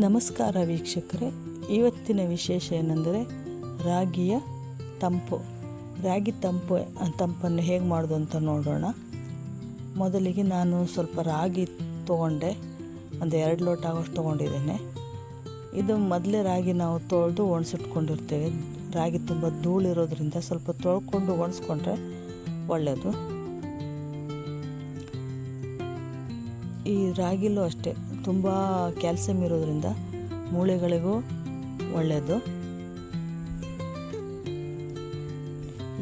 ನಮಸ್ಕಾರ ವೀಕ್ಷಕರೇ, ಇವತ್ತಿನ ವಿಶೇಷ ಏನೆಂದರೆ ರಾಗಿಯ ತಂಪು. ರಾಗಿ ತಂಪನ್ನು ಹೇಗೆ ಮಾಡೋದು ಅಂತ ನೋಡೋಣ. ಮೊದಲಿಗೆ ನಾನು ಸ್ವಲ್ಪ ರಾಗಿ ತೊಗೊಂಡೆ, ಒಂದು 2 ಲೋಟ ಆಗೋಷ್ಟು ತೊಗೊಂಡಿದ್ದೇನೆ. ಇದು ಮೊದಲೇ ರಾಗಿ ನಾವು ತೊಳೆದು ಒಣಸಿಟ್ಕೊಂಡಿರ್ತೇವೆ. ರಾಗಿ ತುಂಬ ಧೂಳಿರೋದ್ರಿಂದ ಸ್ವಲ್ಪ ತೊಳ್ಕೊಂಡು ಒಣಸ್ಕೊಂಡ್ರೆ ಒಳ್ಳೆಯದು. ಈ ರಾಗಿಲೂ ಅಷ್ಟೇ ತುಂಬ ಕ್ಯಾಲ್ಸಿಯಂ ಇರೋದ್ರಿಂದ ಮೂಳೆಗಳಿಗೂ ಒಳ್ಳೆಯದು.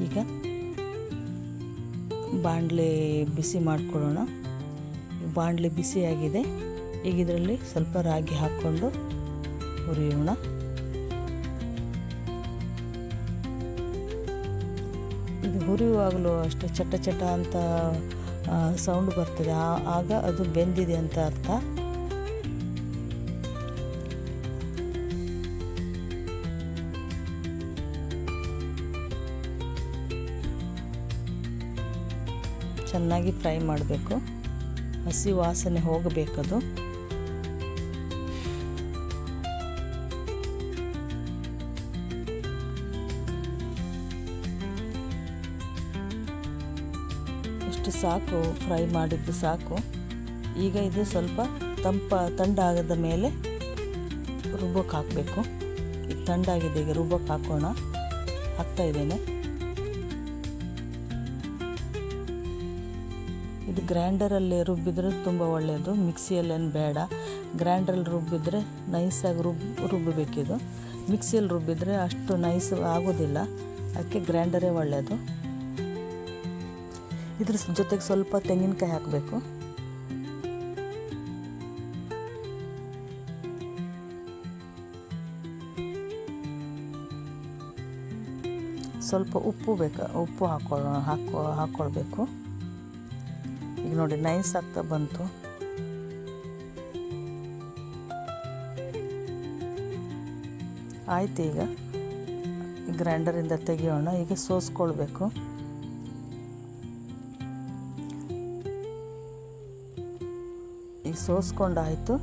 ಈಗ ಬಾಣಲೆ ಬಿಸಿ ಮಾಡಿಕೊಳ್ಳೋಣ. ಬಾಣಲೆ ಬಿಸಿಯಾಗಿದೆ. ಈಗ ಇದರಲ್ಲಿ ಸ್ವಲ್ಪ ರಾಗಿ ಹಾಕ್ಕೊಂಡು ಹುರಿಯೋಣ. ಇದು ಹುರಿಯುವಾಗಲೂ ಅಷ್ಟೇ ಚಟ ಚಟ ಅಂತ ಸೌಂಡ್ ಬರ್ತದೆ, ಆಗ ಅದು ಬೆಂದಿದೆ ಅಂತ ಅರ್ಥ. ಚೆನ್ನಾಗಿ ಫ್ರೈ ಮಾಡಬೇಕು, ಹಸಿ ವಾಸನೆ ಹೋಗಬೇಕದು. ಇಷ್ಟು ಸಾಕು, ಫ್ರೈ ಮಾಡಿದ್ದು ಸಾಕು. ಈಗ ಇದು ಸ್ವಲ್ಪ ತಂಡಾಗದ ಮೇಲೆ ರುಬ್ಬಕ್ಕೆ ಹಾಕಬೇಕು. ಈಗ ತಂಡಾಗಿದೆ, ಈಗ ರುಬ್ಬಕ್ಕೆ ಹಾಕ್ತಾ ಇದ್ದೇನೆ. ಇದು ಗ್ರೈಂಡರಲ್ಲಿ ರುಬ್ಬಿದರೆ ತುಂಬ ಒಳ್ಳೆಯದು, ಮಿಕ್ಸಿಯಲ್ಲೇನು ಬೇಡ. ಗ್ರೈಂಡ್ರಲ್ಲಿ ರುಬ್ಬಿದರೆ ನೈಸಾಗಿ ರುಬ್ಬಬೇಕಿದು. ಮಿಕ್ಸಿಯಲ್ಲಿ ರುಬ್ಬಿದರೆ ಅಷ್ಟು ನೈಸ್ ಆಗೋದಿಲ್ಲ, ಅದಕ್ಕೆ ಗ್ರೈಂಡರೇ ಒಳ್ಳೆಯದು. ಇದ್ರ ಜೊತೆಗೆ ಸ್ವಲ್ಪ ತೆಂಗಿನಕಾಯಿ ಹಾಕಬೇಕು. ಸ್ವಲ್ಪ ಉಪ್ಪು ಹಾಕ್ಕೊಳ್ಬೇಕು. ಈಗ ನೋಡಿ ನೈಸ್ ಆಗ್ತಾ ಬಂತು. ಆಯ್ತು, ಈಗ ಗ್ರೈಂಡರಿಂದ ತೆಗಿಯೋಣ. ಈಗ ಸೋಸ್ಕೊಳ್ಬೇಕು. ಈಗ ಸೋಸ್ಕೊಂಡಾಯಿತು.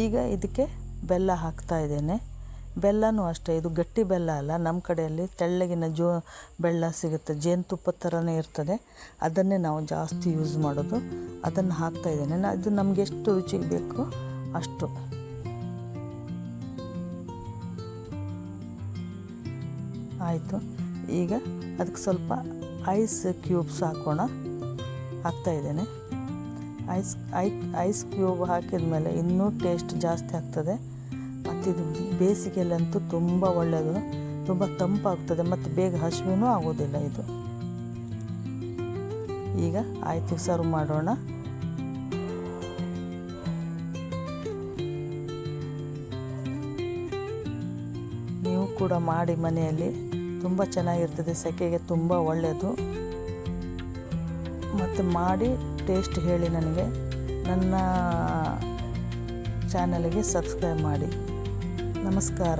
ಈಗ ಇದಕ್ಕೆ ಬೆಲ್ಲ ಹಾಕ್ತಾ ಇದ್ದೇನೆ. ಬೆಲ್ಲನೂ ಅಷ್ಟೇ, ಇದು ಗಟ್ಟಿ ಬೆಲ್ಲ ಅಲ್ಲ, ನಮ್ಮ ಕಡೆಯಲ್ಲಿ ತೆಳ್ಳಗಿನ ಬೆಲ್ಲ ಸಿಗುತ್ತೆ, ಜೇನುತುಪ್ಪದ ಥರನೇ ಇರ್ತದೆ. ಅದನ್ನೇ ನಾವು ಜಾಸ್ತಿ ಯೂಸ್ ಮಾಡೋದು. ಅದನ್ನು ಹಾಕ್ತಾ ಇದ್ದೇನೆ. ಇದು ನಮಗೆ ಎಷ್ಟು ರುಚಿಗೆ ಬೇಕು ಅಷ್ಟು. ಆಯಿತು, ಈಗ ಅದಕ್ಕೆ ಸ್ವಲ್ಪ ಐಸ್ ಕ್ಯೂಬ್ಸ್ ಹಾಕ್ತಾ ಇದ್ದೇನೆ. ಐಸ್ ಕ್ಯೂಬ್ ಹಾಕಿದ ಮೇಲೆ ಇನ್ನೂ ಟೇಸ್ಟ್ ಜಾಸ್ತಿ ಆಗ್ತದೆ. ಮತ್ತು ಇದು ಬೇಸಿಗೆಯಲ್ಲಂತೂ ತುಂಬ ಒಳ್ಳೆಯದು, ತುಂಬ ತಂಪಾಗ್ತದೆ ಮತ್ತು ಬೇಗ ಹಸಿವೆನೂ ಆಗೋದಿಲ್ಲ ಇದು. ಈಗ ಆಯಿತು, ಸರ್ವ್ ಮಾಡೋಣ. ನೀವು ಕೂಡ ಮಾಡಿ ಮನೆಯಲ್ಲಿ, ತುಂಬ ಚೆನ್ನಾಗಿರ್ತದೆ, ಸೆಕೆಗೆ ತುಂಬ ಒಳ್ಳೆಯದು. ಮತ್ತು ಮಾಡಿ ಟೇಸ್ಟ್ ಹೇಳಿ ನನಗೆ. ನನ್ನ ಚಾನಲ್ಗೆ ಸಬ್ಸ್ಕ್ರೈಬ್ ಮಾಡಿ. ನಮಸ್ಕಾರ.